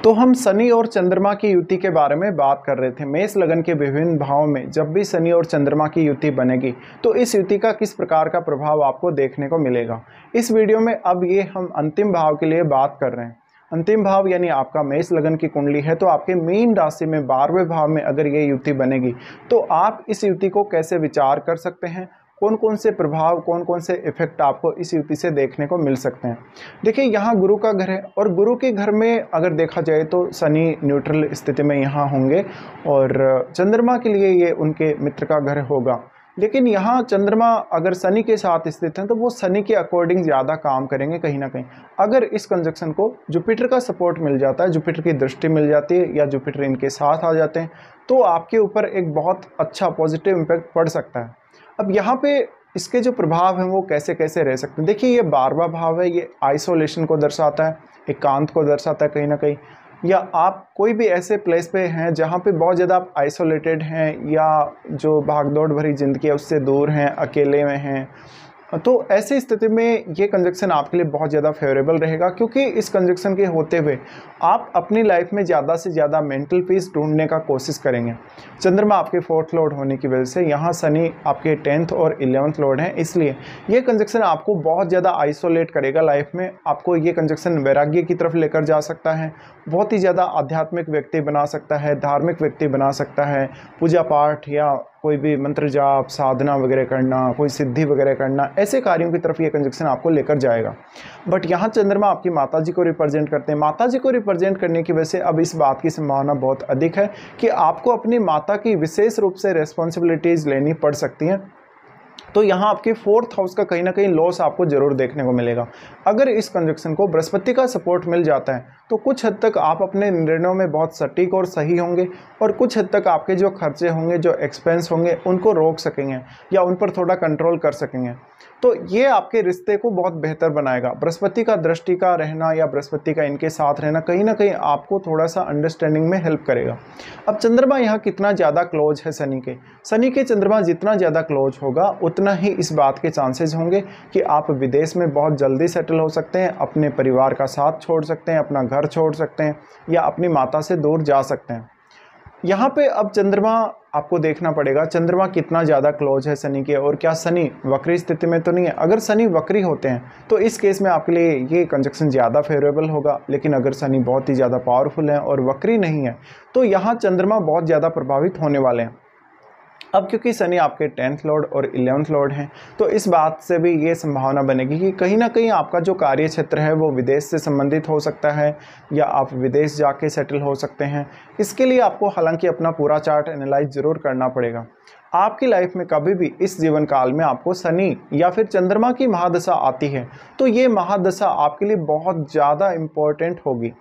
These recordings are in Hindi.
तो हम शनि और चंद्रमा की युति के बारे में बात कर रहे थे। मेष लगन के विभिन्न भावों में जब भी शनि और चंद्रमा की युति बनेगी तो इस युति का किस प्रकार का प्रभाव आपको देखने को मिलेगा। इस वीडियो में अब ये हम अंतिम भाव के लिए बात कर रहे हैं। अंतिम भाव यानी आपका मेष लगन की कुंडली है, तो आपके मीन राशि में 12वें भाव में अगर ये युति बनेगी तो आप इस युति को कैसे विचार कर सकते हैं, कौन कौन से प्रभाव, कौन कौन से इफेक्ट आपको इस युति से देखने को मिल सकते हैं। देखिए, यहाँ गुरु का घर है और गुरु के घर में अगर देखा जाए तो शनि न्यूट्रल स्थिति में यहाँ होंगे और चंद्रमा के लिए ये उनके मित्र का घर होगा। लेकिन यहाँ चंद्रमा अगर शनि के साथ स्थित हैं तो वो शनि के अकॉर्डिंग ज़्यादा काम करेंगे कहीं ना कहीं। अगर इस कंजक्शन को जुपिटर का सपोर्ट मिल जाता है, जुपिटर की दृष्टि मिल जाती है या जुपिटर इनके साथ आ जाते हैं तो आपके ऊपर एक बहुत अच्छा पॉजिटिव इम्पैक्ट पड़ सकता है। अब यहाँ पे इसके जो प्रभाव हैं वो कैसे कैसे रह सकते हैं। देखिए, ये 12वां भाव है, ये आइसोलेशन को दर्शाता है, एकांत को दर्शाता है कहीं ना कहीं, या आप कोई भी ऐसे प्लेस पे हैं जहाँ पे बहुत ज़्यादा आप आइसोलेटेड हैं या जो भागदौड़ भरी ज़िंदगी है उससे दूर हैं, अकेले में हैं। तो ऐसी स्थिति में ये कंजक्शन आपके लिए बहुत ज़्यादा फेवरेबल रहेगा, क्योंकि इस कंजक्शन के होते हुए आप अपनी लाइफ में ज़्यादा से ज़्यादा मेंटल पीस ढूंढने का कोशिश करेंगे। चंद्रमा आपके 4th लॉर्ड होने की वजह से यहाँ शनि आपके 10th और 11th लॉर्ड हैं, इसलिए ये कंजक्शन आपको बहुत ज़्यादा आइसोलेट करेगा लाइफ में। आपको ये कंजक्शन वैराग्य की तरफ लेकर जा सकता है, बहुत ही ज़्यादा आध्यात्मिक व्यक्ति बना सकता है, धार्मिक व्यक्ति बना सकता है, पूजा पाठ या कोई भी मंत्र जाप, साधना वगैरह करना, कोई सिद्धि वगैरह करना, ऐसे कार्यों की तरफ ये कंजक्शन आपको लेकर जाएगा। बट यहाँ चंद्रमा आपकी माताजी को रिप्रेजेंट करते हैं। माताजी को रिप्रेजेंट करने की वजह से अब इस बात की संभावना बहुत अधिक है कि आपको अपनी माता की विशेष रूप से रेस्पॉन्सिबिलिटीज़ लेनी पड़ सकती हैं। तो यहाँ आपके 4th हाउस का कहीं ना कहीं लॉस आपको जरूर देखने को मिलेगा। अगर इस कंजक्शन को बृहस्पति का सपोर्ट मिल जाता है तो कुछ हद तक आप अपने निर्णयों में बहुत सटीक और सही होंगे और कुछ हद तक आपके जो खर्चे होंगे, जो एक्सपेंस होंगे, उनको रोक सकेंगे या उन पर थोड़ा कंट्रोल कर सकेंगे। तो ये आपके रिश्ते को बहुत बेहतर बनाएगा। बृहस्पति का दृष्टि का रहना या बृहस्पति का इनके साथ रहना कहीं ना कहीं आपको थोड़ा सा अंडरस्टैंडिंग में हेल्प करेगा। अब चंद्रमा यहाँ कितना ज़्यादा क्लोज है शनि के चंद्रमा जितना ज़्यादा क्लोज होगा उतना ही इस बात के चांसेस होंगे कि आप विदेश में बहुत जल्दी सेटल हो सकते हैं, अपने परिवार का साथ छोड़ सकते हैं, अपना घर छोड़ सकते हैं या अपनी माता से दूर जा सकते हैं। यहाँ पे अब चंद्रमा आपको देखना पड़ेगा चंद्रमा कितना ज़्यादा क्लोज है शनि के, और क्या शनि वक्री स्थिति में तो नहीं है। अगर शनि वक्री होते हैं तो इस केस में आपके लिए ये कंजक्शन ज़्यादा फेवरेबल होगा, लेकिन अगर शनि बहुत ही ज़्यादा पावरफुल है और वक्री नहीं है तो यहाँ चंद्रमा बहुत ज़्यादा प्रभावित होने वाले हैं। अब क्योंकि शनि आपके 10th लॉर्ड और 11th लॉर्ड हैं तो इस बात से भी ये संभावना बनेगी कि कहीं ना कहीं आपका जो कार्य क्षेत्र है वो विदेश से संबंधित हो सकता है या आप विदेश जाके सेटल हो सकते हैं। इसके लिए आपको हालांकि अपना पूरा चार्ट एनालाइज ज़रूर करना पड़ेगा। आपकी लाइफ में कभी भी इस जीवन काल में आपको शनि या फिर चंद्रमा की महादशा आती है तो ये महादशा आपके लिए बहुत ज़्यादा इम्पोर्टेंट होगी।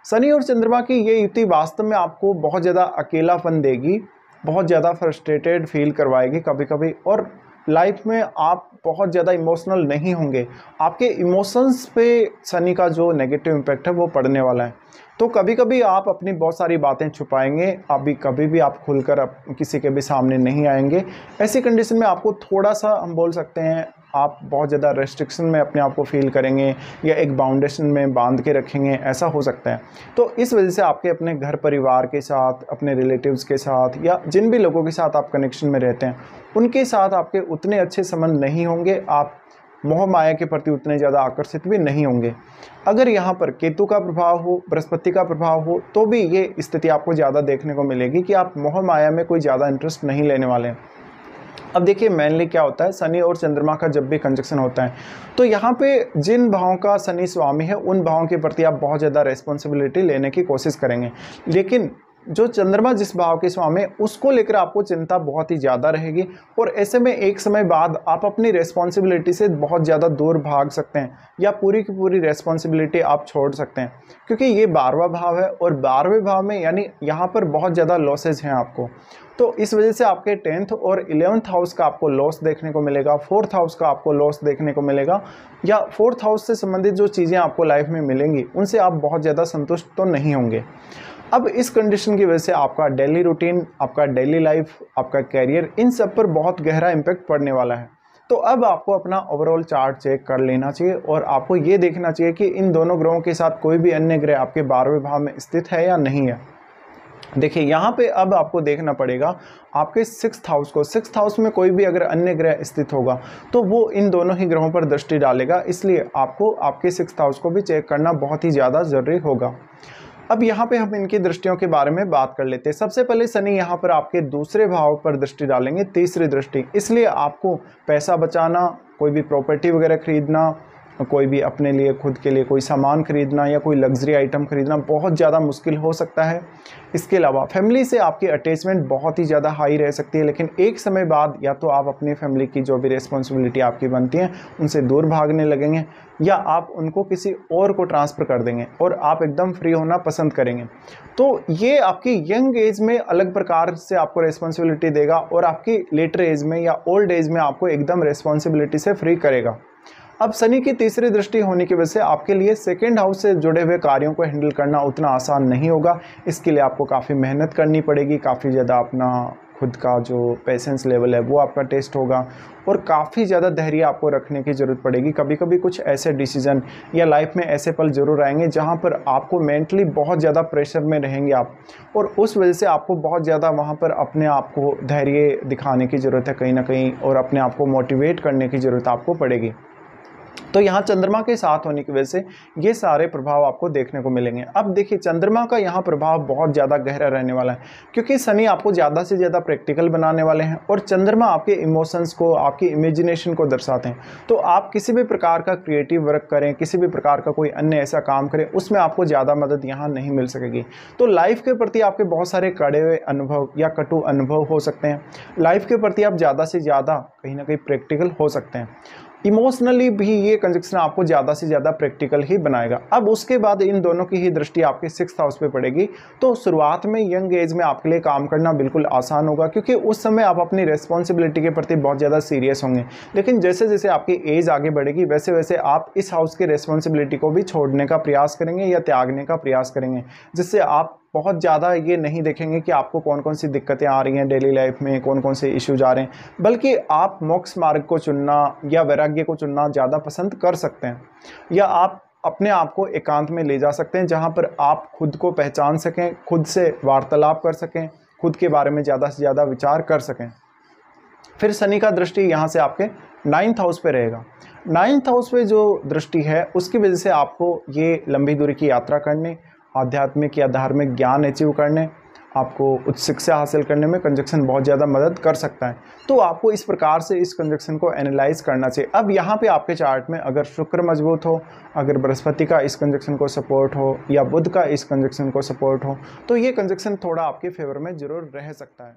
शनि और चंद्रमा की ये युति वास्तव में आपको बहुत ज़्यादा अकेलापन देगी, बहुत ज़्यादा फ्रस्ट्रेटेड फील करवाएगी कभी कभी, और लाइफ में आप बहुत ज़्यादा इमोशनल नहीं होंगे। आपके इमोशंस पे शनि का जो नेगेटिव इम्पैक्ट है वो पड़ने वाला है। तो कभी कभी आप अपनी बहुत सारी बातें छुपाएंगे, अभी कभी भी आप खुलकर किसी के भी सामने नहीं आएंगे। ऐसी कंडीशन में आपको थोड़ा सा हम बोल सकते हैं आप बहुत ज़्यादा रेस्ट्रिक्शन में अपने आप को फील करेंगे या एक बाउंडेशन में बांध के रखेंगे, ऐसा हो सकता है। तो इस वजह से आपके अपने घर परिवार के साथ, अपने रिलेटिव्स के साथ या जिन भी लोगों के साथ आप कनेक्शन में रहते हैं उनके साथ आपके उतने अच्छे संबंध नहीं होंगे, आप मोह माया के प्रति उतने ज़्यादा आकर्षित भी नहीं होंगे। अगर यहाँ पर केतु का प्रभाव हो, बृहस्पति का प्रभाव हो तो भी ये स्थिति आपको ज़्यादा देखने को मिलेगी कि आप मोह माया में कोई ज़्यादा इंटरेस्ट नहीं लेने वाले हैं। अब देखिए, मेनली क्या होता है, शनि और चंद्रमा का जब भी कंजक्शन होता है तो यहाँ पे जिन भावों का शनि स्वामी है उन भावों के प्रति आप बहुत ज़्यादा रेस्पॉन्सिबिलिटी लेने की कोशिश करेंगे, लेकिन जो चंद्रमा जिस भाव के स्वामी है उसको लेकर आपको चिंता बहुत ही ज़्यादा रहेगी और ऐसे में एक समय बाद आप अपनी रेस्पॉन्सिबिलिटी से बहुत ज़्यादा दूर भाग सकते हैं या पूरी की पूरी रेस्पॉन्सिबिलिटी आप छोड़ सकते हैं, क्योंकि ये 12वां भाव है और 12वें भाव में यानी यहाँ पर बहुत ज़्यादा लॉसेज हैं आपको। तो इस वजह से आपके 10th और 11th हाउस का आपको लॉस देखने को मिलेगा, 4th हाउस का आपको लॉस देखने को मिलेगा, या 4th हाउस से संबंधित जो चीज़ें आपको लाइफ में मिलेंगी उनसे आप बहुत ज़्यादा संतुष्ट तो नहीं होंगे। अब इस कंडीशन की वजह से आपका डेली रूटीन, आपका डेली लाइफ, आपका कैरियर, इन सब पर बहुत गहरा इम्पैक्ट पड़ने वाला है। तो अब आपको अपना ओवरऑल चार्ट चेक कर लेना चाहिए और आपको ये देखना चाहिए कि इन दोनों ग्रहों के साथ कोई भी अन्य ग्रह आपके 12वें भाव में स्थित है या नहीं है। देखिए यहाँ पे अब आपको देखना पड़ेगा आपके 6th हाउस को। 6th हाउस में कोई भी अगर अन्य ग्रह स्थित होगा तो वो इन दोनों ही ग्रहों पर दृष्टि डालेगा, इसलिए आपको आपके 6th हाउस को भी चेक करना बहुत ही ज़्यादा ज़रूरी होगा। अब यहाँ पे हम इनकी दृष्टियों के बारे में बात कर लेते हैं। सबसे पहले शनि यहाँ पर आपके दूसरे भाव पर दृष्टि डालेंगे, तीसरी दृष्टि, इसलिए आपको पैसा बचाना, कोई भी प्रॉपर्टी वगैरह खरीदना, कोई भी अपने लिए खुद के लिए कोई सामान खरीदना या कोई लग्जरी आइटम खरीदना बहुत ज़्यादा मुश्किल हो सकता है। इसके अलावा फैमिली से आपकी अटैचमेंट बहुत ही ज़्यादा हाई रह सकती है, लेकिन एक समय बाद या तो आप अपनी फैमिली की जो भी रिस्पॉन्सिबिलिटी आपकी बनती है उनसे दूर भागने लगेंगे या आप उनको किसी और को ट्रांसफ़र कर देंगे और आप एकदम फ्री होना पसंद करेंगे। तो ये आपकी यंग एज में अलग प्रकार से आपको रिस्पॉन्सिबिलिटी देगा और आपकी लेटर एज में या ओल्ड एज में आपको एकदम रिस्पॉन्सिबिलिटी से फ्री करेगा। अब शनि की तीसरी दृष्टि होने की वजह से आपके लिए 2nd हाउस से जुड़े हुए कार्यों को हैंडल करना उतना आसान नहीं होगा। इसके लिए आपको काफ़ी मेहनत करनी पड़ेगी, काफ़ी ज़्यादा अपना खुद का जो पेशेंस लेवल है वो आपका टेस्ट होगा और काफ़ी ज़्यादा धैर्य आपको रखने की ज़रूरत पड़ेगी। कभी कभी कुछ ऐसे डिसीजन या लाइफ में ऐसे पल ज़रूर आएंगे जहाँ पर आपको मेंटली बहुत ज़्यादा प्रेशर में रहेंगे आप, और उस वजह से आपको बहुत ज़्यादा वहाँ पर अपने आप को धैर्य दिखाने की ज़रूरत है कहीं ना कहीं, और अपने आप को मोटिवेट करने की ज़रूरत आपको पड़ेगी। तो यहाँ चंद्रमा के साथ होने की वजह से ये सारे प्रभाव आपको देखने को मिलेंगे। अब देखिए चंद्रमा का यहाँ प्रभाव बहुत ज़्यादा गहरा रहने वाला है, क्योंकि शनि आपको ज़्यादा से ज़्यादा प्रैक्टिकल बनाने वाले हैं और चंद्रमा आपके इमोशंस को, आपकी इमेजिनेशन को दर्शाते हैं। तो आप किसी भी प्रकार का क्रिएटिव वर्क करें, किसी भी प्रकार का कोई अन्य ऐसा काम करें, उसमें आपको ज़्यादा मदद यहाँ नहीं मिल सकेगी। तो लाइफ के प्रति आपके बहुत सारे कड़े हुए अनुभव या कटु अनुभव हो सकते हैं। लाइफ के प्रति आप ज़्यादा से ज़्यादा कहीं ना कहीं प्रैक्टिकल हो सकते हैं। इमोशनली भी ये कंजक्शन आपको ज़्यादा से ज़्यादा प्रैक्टिकल ही बनाएगा। अब उसके बाद इन दोनों की ही दृष्टि आपके 6th हाउस पे पड़ेगी, तो शुरुआत में यंग एज में आपके लिए काम करना बिल्कुल आसान होगा, क्योंकि उस समय आप अपनी रिस्पॉन्सिबिलिटी के प्रति बहुत ज़्यादा सीरियस होंगे। लेकिन जैसे जैसे आपकी एज आगे बढ़ेगी वैसे वैसे आप इस हाउस की रिस्पॉन्सिबिलिटी को भी छोड़ने का प्रयास करेंगे या त्यागने का प्रयास करेंगे, जिससे आप बहुत ज़्यादा ये नहीं देखेंगे कि आपको कौन कौन सी दिक्कतें आ रही हैं डेली लाइफ में, कौन कौन से इश्यूज आ रहे हैं, बल्कि आप मोक्ष मार्ग को चुनना या वैराग्य को चुनना ज़्यादा पसंद कर सकते हैं। या आप अपने आप को एकांत में ले जा सकते हैं जहाँ पर आप खुद को पहचान सकें, खुद से वार्तालाप कर सकें, खुद के बारे में ज़्यादा से ज़्यादा विचार कर सकें। फिर शनि का दृष्टि यहाँ से आपके 9th हाउस पे रहेगा। 9th हाउस पे जो दृष्टि है उसकी वजह से आपको ये लंबी दूरी की यात्रा करने, आध्यात्मिक या धार्मिक ज्ञान अचीव करने, आपको उच्च शिक्षा हासिल करने में कंजक्शन बहुत ज़्यादा मदद कर सकता है। तो आपको इस प्रकार से इस कंजक्शन को एनालाइज करना चाहिए। अब यहाँ पे आपके चार्ट में अगर शुक्र मजबूत हो, अगर बृहस्पति का इस कंजक्शन को सपोर्ट हो या बुध का इस कंजक्शन को सपोर्ट हो, तो ये कंजक्शन थोड़ा आपके फेवर में ज़रूर रह सकता है।